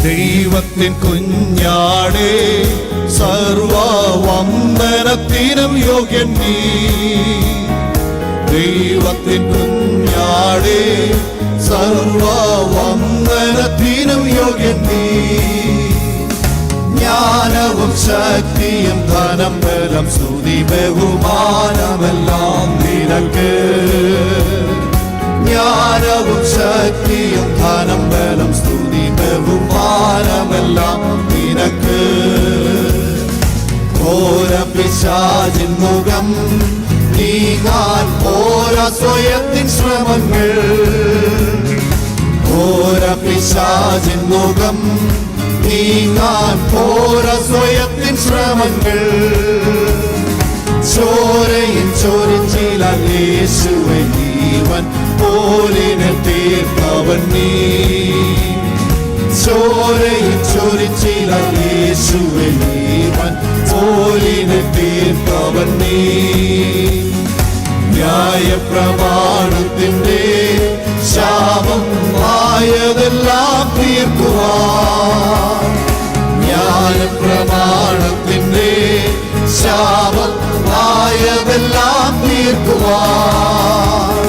ദൈവത്തിൻ കുഞ്ഞാടേ സർവവന്ദനത്തിനും യോഗ്യൻ നീ. ദൈവത്തിൻ കുഞ്ഞാടേ സർവവന്ദനത്തിനും യോഗ്യൻ നീ. ജ്ഞാനവും ശക്തിയും ധനം ബലം സ്തുതി ബഹുമാനമെല്ലാം നിനക്ക്. ജ്ഞാനവും ശക്തിയും ധനം ബലം സ്തുതി ബഹുമാനമെല്ലാം നിനക്ക്. ഘോര പിശാചിൻ മുഖം നീങ്ങാൻ പോരാ സ്വയത്തിൻ ശ്രമങ്ങൾ. ഘോര പിശാചിൻ മുഖം നീങ്ങാൻ പോരാ സ്വയത്തിൻ ശ്രമങ്ങൾ. ചോരയിൽ ചോരിച്ചില്ല യേശുവേ ജീവൻ പോലിനെ തീർത്തവൻ നീ. ചോരയിൽ ചോരിച്ചില്ല യേശുവേ ജീവൻ പോലിനെ തീർത്തവൻ നീ. ന്യായപ്രമാണത്തിന്റെ ശാപം ആയതെല്ലാം തീർക്കുവാൻ. ന്യായപ്രമാണത്തിന്റെ ശാപം ആയതെല്ലാം തീർക്കുവാൻ.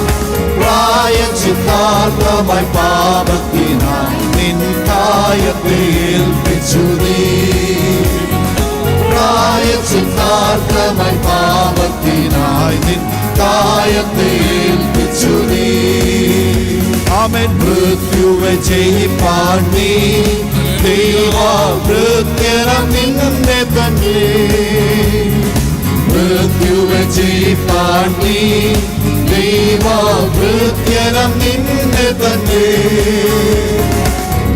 പ്രായശ്ചിത്താർത്ഥമായി പാപത്തിനായി നിൻ കായത്തെ ഏൽപ്പിച്ചു നീ. പ്രായശ്ചിത്താർത്ഥമായി പാപത്തിനായി നിൻ കായത്തെ ഏൽപ്പിച്ചു നീ. ആമേൻ. മൃത്യുവെ ജയിപ്പാൻ നീ ദൈവഭൃത്യനം നിന്നെ തന്നെ. മൃത്യുവെ ജയിപ്പാൻ നീ ദൈവഭൃത്യനം നിന്നെ തന്നെ.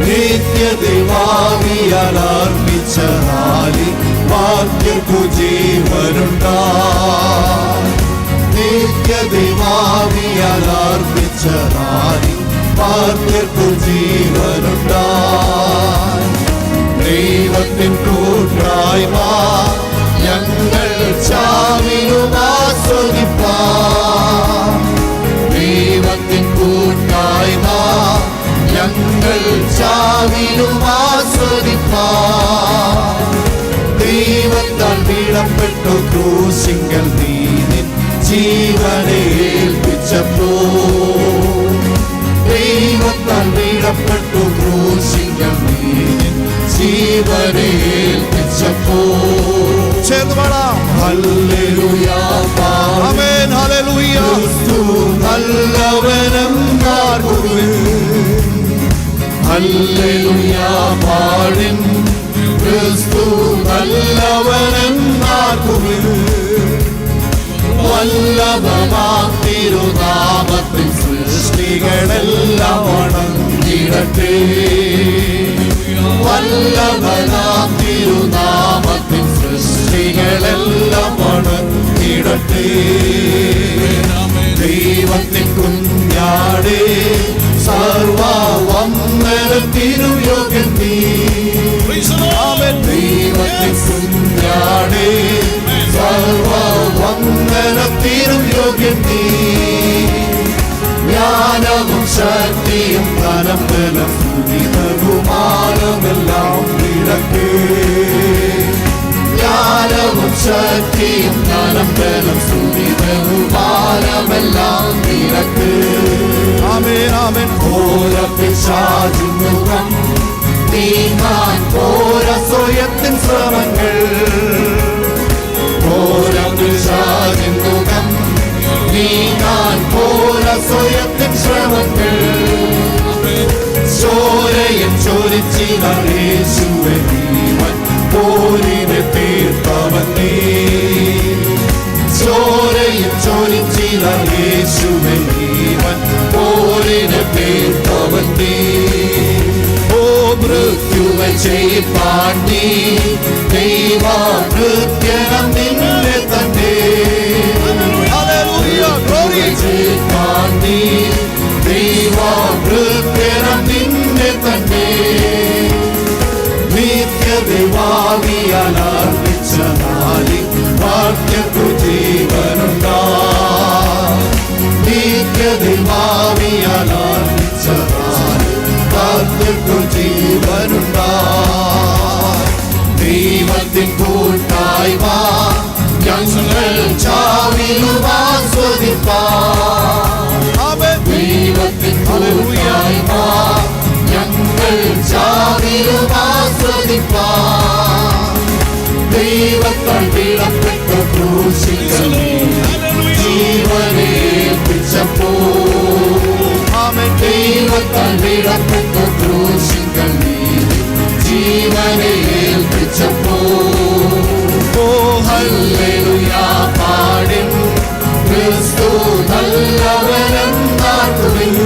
നിത്യദൈവാവിയാൽ അർപ്പിച്ച നാളിൽ വാക്യർക്കു ജീവനുണ്ടായി. നിത്യദൈവാവിയാൽ അർപ്പിച്ച നാളിൽ വാക്യർക്കു ജീവനുണ്ടായി. ദൈവത്തിൻ കൂട്ടായ്മ ഞങ്ങൾ ചാവിലും ആസ്വദിപ്പാൻ. ദൈവത്തിൻ കൂട്ടായ്മ ഞങ്ങൾ ചാവിലും ആസ്വദിപ്പാൻ. ദൈവത്താൽ വീഴപ്പെട്ടു ക്രൂശിങ്കൽ നീ നിൻ ജീവനെ ഏൽപ്പിച്ചപ്പോ. ദൈവത്താൽ വീഴപ്പെട്ടു ക്രൂശിങ്കൽ നീ നിൻ ജീവനെ ഏൽപ്പിച്ചപ്പോ. ചേർന്ന് പാടാം. ഹല്ലേലൂയ, ആമേൻ, ഹല്ലേലൂയ. ക്രിസ്തു നല്ലവനെന്നാർക്കുവിൻ. ഹല്ലേലൂയ പാടിൻ. ക്രിസ്തു നല്ലവനെന്നാർക്കുവിൻ. വല്ലഭമാം തിരുനാമത്തിൽ സൃഷ്ടികളെല്ലാം വണങ്ങിടട്ടെ. വല്ലഭനാം തിരുനാമത്തിൽ സൃഷ്ടികളെല്ലാം വണങ്ങിടട്ടെ. ദൈവത്തിൻ കുഞ്ഞാടേ സർവവന്ദനത്തിനും യോഗ്യൻ നീ. ദൈവത്തിൻ കുഞ്ഞാടേ സർവവന്ദനത്തിനും യോഗ്യൻ നീ. ജ്ഞാനവും ശക്തിയും ധനം ബലം സ്തുതി ബഹുമാനമെല്ലാം നിനക്ക്. ജ്ഞാനവും ശക്തിയും ധനം ബലം സ്തുതി ബഹുമാനമെല്ലാം നിനക്ക്. ആമേൻ, ആമേൻ. ഘോര പിശാചിൻ മുഖം നീങ്ങാൻ പോരാ സ്വയത്തിൻ ശ്രമങ്ങൾ. ഘോര പിശാചിൻ മുഖം നീങ്ങാൻ പോരാ സ്വയത്തിൻ ശ്രമങ്ങൾ. ചോരയിൽ ചോരിച്ചില്ല യേശുവേ ജീവൻ പോലിനെ തീർത്തവൻ നീ. ചോരയിൽ ചോരിച്ചില്ല യേശുവേ ജീവൻ പോലിനെ തീർത്തവൻ നീ. ഓ മൃത്യുവെ ജയിപ്പാൻ നീ ദൈവഭൃത്യനം നിന്നെ തന്നെ. ജയിപ്പാൻ നീ ദൈവഭൃത്യനം നിന്നെ തന്നെ. നിത്യദൈവാവിയാൽ അർപ്പിച്ച നാളിൽ വാക്യർക്കു ജീവനുണ്ടായി. നിത്യദൈവാവിയാൽ അർപ്പിച്ച നാളിൽ വാക്യർക്കു ജീവനുണ്ടായി. ദൈവത്തിൻ കൂട്ടായ്മ ഞങ്ങൾ ചാവിലും ആസ്വദിപ്പാം. ദൈവത്തിൻ കൂട്ടായ്മ ഞങ്ങൾ ചാവിലും ആസ്വദിപ്പാം. ദൈവത്താൽ വിടപ്പെട്ട ക്രൂശിൽ ജീവനെ ഏൽപ്പിച്ചപ്പോൾ, ദൈവത്താൽ വിടപ്പെട്ട ക്രൂശിൽ ജീവനെ ഏൽപ്പിച്ചപ്പോൾ, ഓ ഹല്ലേലൂയ പാടിൻ ക്രിസ്തു നല്ലവനെന്നാക്കുവിൻ.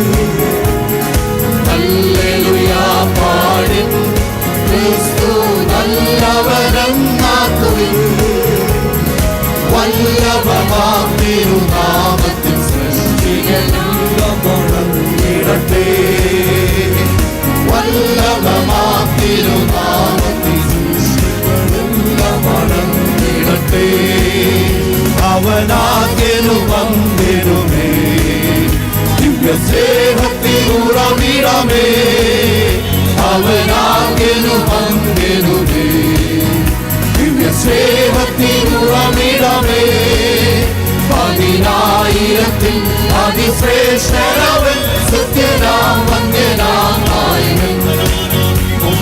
ഹല്ലേലൂയ പാടിൻ ക്രിസ്തു നല്ലവനെന്നാക്കുവിൻ. വല്ലഭമാം തിരുനാമത്തിൽ സൃഷ്ടികളെല്ലാം മുഴങ്ങിടട്ടെ. വല്ലഭമാം തിരുനാമത്തിൽ സൃഷ്ടികളെല്ലാം മുഴങ്ങിടട്ടെ. അവനാദ്യനു വന്നിടുമേ ദിവ്യസ്നേഹത്തിനുറവിടമേ. അവനാദ്യനു വന്നിടുമേ ദിവ്യസ്നേഹത്തിനുറവിടമേ. 10,000-ൽ അതിശ്രേഷ്ഠനവൻ സത്യനാം വന്ദ്യനാം നായകൻ.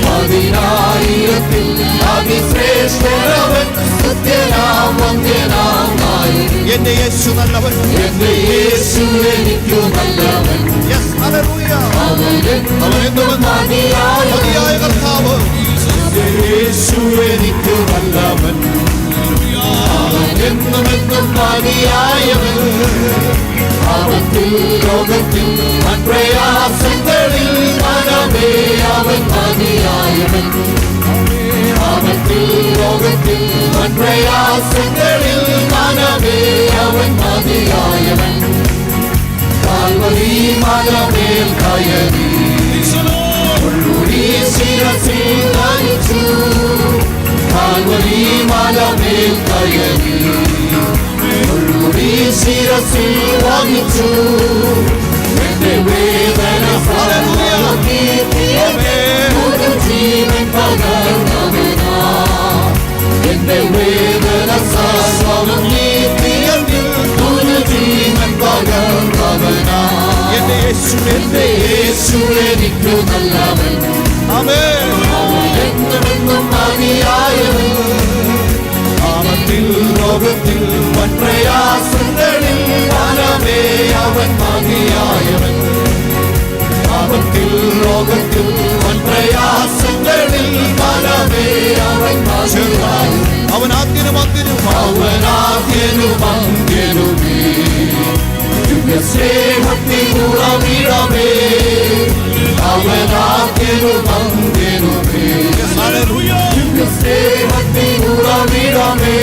10,000-ൽ അതിശ്രേഷ്ഠനവൻ സത്യനാം വന്ദ്യനാം നായകൻ. എന്റെ യേശു നല്ലവൻ, എന്റെ യേശു എനിക്കു നല്ലവൻ. അവനെന്നും മതിയായ കർത്താവ്. എന്റെ യേശു എനിക്കു നല്ലവൻ, അവനെന്നും എന്നും മതിയായവൻ. അവത്തിൽ ലോകത്തിൽ പ്രയാസങ്ങളിൽ മനമേ അവൻ മതിയായവൻ. അവത്തിൽ ലോകത്തിൽ പ്രയാസങ്ങളിൽ മനമേ അവൻ മതിയായവൻ. കാൽവരി മലമേൽ കയറി ഉള്ളുരി ശിരസിൽ ധരിച്ചു. കാൽവരി മലമേൽ കയറി ഉള്ളുരി ശിരസിൽ വഹിച്ചു. എന്റെ വേദന ഒരു ജീവൻ പകർന്നവനാ. എന്റെ വേദന സർവ്വം നീക്കിയെങ്കിൽ ഒരു ജീവൻ പകർന്നവനാ. എന്റെ യേശു, എന്റെ യേശു എനിക്കു നല്ലവൻ. ആമേൻ. അവനെന്നും മതിയായവൻ. അവത്തിൽ ലോകത്തിൽ പ്രയാസങ്ങളിൽ മനമേ അവൻ മതിയായവൻ. അവത്തിൽ ലോകത്തിൽ പ്രയാസങ്ങളിൽ മനമേ അവൻ മതിയായവൻ. അവനാദ്യനും അവനാദ്യനുമന്ത്യനുമേ ദിവ്യസ്നേഹത്തിനുറവിടമേ. അവനാദ്യനുമന്ത്യനുമേ ദിവ്യസ്നേഹത്തിനുറവിടമേ.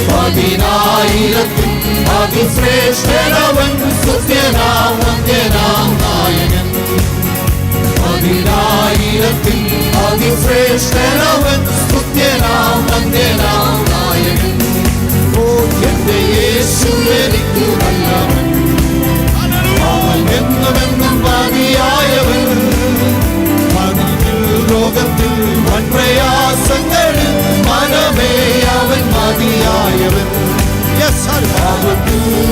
10,000-ൽ അതിശ്രേഷ്ഠനവൻ സത്യനാം വന്ദ്യനാം നായകൻ. 10,000-ൽ അതിശ്രേഷ്ഠനവൻ സത്യനാം വന്ദ്യനാം നായകൻ. ഓ എന്റെ യേശു എനിക്കു നല്ലവൻ, അവൻ എന്നുമെന്നും മതിയായവൻ. ലോകത്തിൽ പ്രയാസങ്ങളിൽ മനമേ അവൻ മതിയായവൻ.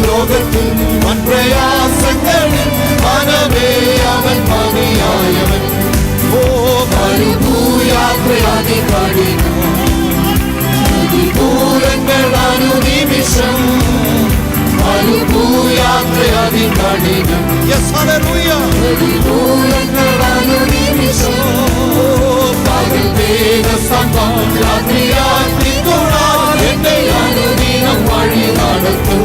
ലോകത്തിൽ പ്രയാസങ്ങളിൽ മനമേ അവൻ മതിയായവൻ. ഓ മരുഭൂയാത്രയതികഠിനം, പ്രതികൂലങ്ങൾ അനുനിമിഷം. മരുഭൂയാത്രയതികഠിനം, പ്രതികൂലങ്ങൾ അനുനിമിഷം. പകൽ വേഗസംഭം രാത്രിയാക്കി തൊഴാൻ എന്നെ അനുദിനം വഴി നടത്തും.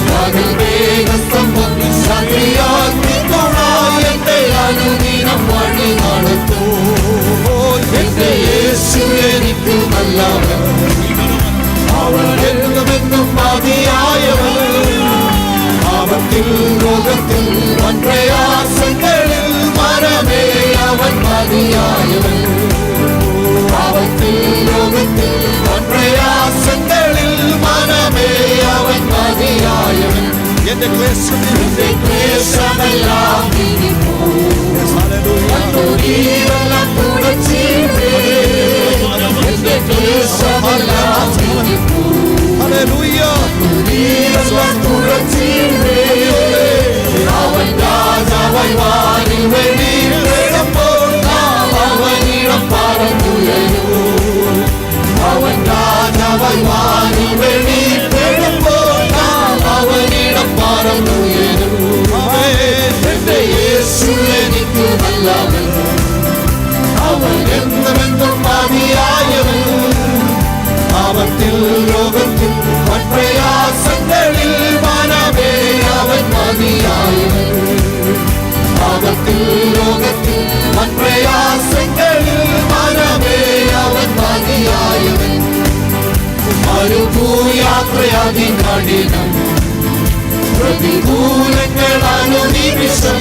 പകൽ വേഗസംഭം രാത്രിയാക്കി തൊഴാൻ എന്നെ അനുദിനം വഴി നടത്തും. എന്റെ യേശു എനിക്കു നല്ലവൻ, അവനെന്നും മതിയായവൻ. അവത്തിൽ ലോകത്തിൽ പ്രയാസങ്ങളിൽ മനമേ അവൻ മതിയായവൻ. അവത്തിൽ ലോകത്തിൽ പ്രയാസങ്ങളിൽ മനമേ അവൻ മതിയായവൻ. എന്റെ ക്ലേശം എന്റെ ക്ലേശമെല്ലാം നീങ്ങിപ്പോകും. നീരെല്ലാം തുടച്ചിടേ എന്റെ ക്ലേശമെല്ലാം നീങ്ങിപ്പോ ഹല്ലേലൂയ നീരെല്ലാം തുടച്ചിടേ അവൻ രാജാവായി വാനിൽ വെളിപ്പെടുമ്പോൾ നാം അവനിടം പറന്നുയരും അവൻ രാജാവായി വാനിൽ വെളിപ്പെടുമ്പോൾ നാം അവനിടം പറന്നുയരും എന്റെ യേശു എനിക്ക് നല്ലവൻ അവൻ എന്നുമെന്നും മതിയായവൻ പാപത്തിൽ ലോകത്തിൽ പ്രയാസങ്ങളിൽ മനമേ അവൻ മതിയായവൻ പാപത്തിൽ ലോകത്തിൽ പ്രയാസങ്ങളിൽ മനമേ അവൻ മതിയായവൻ മരുഭൂയാത്രയാതി കഠിനം പ്രതികൂലങ്ങൾ അനുനിമിഷം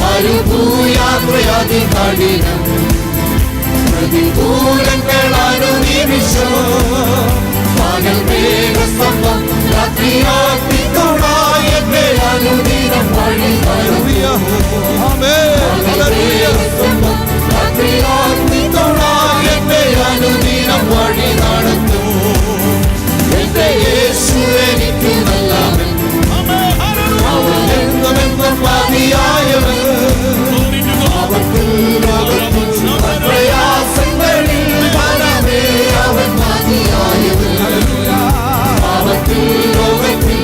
മരുഭൂയാത്രയാതി കഠിനം പ്രതികൂലങ്ങൾ അനുനിമിഷം പകൽ മേഘസ്തംഭം രാത്രിയാത്തിത്തുണായി എന്നെ അനുദിനം വഴി നടത്തും പകൽ മേഘസ്തംഭം രാത്രിയാത്തിത്തുണായി എന്നെ അനുദിനം വഴി നടത്തും എന്റെ യേശു എനിക്ക് നല്ലവൻ അവൻ എന്നുമെന്നും മതിയായവൻ പാപത്തിൽ ലോകത്തിൽ പ്രയാസങ്ങളിൽ മനമേ അവൻ മതിയായവൻ പാപത്തിൽ ലോകത്തിൽ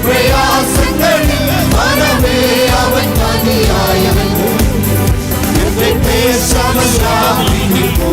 പ്രയാസങ്ങളിൽ മനമേ അവൻ മതിയായവൻ എന്റെ ക്ലേശമെല്ലാം നീങ്ങിപ്പോ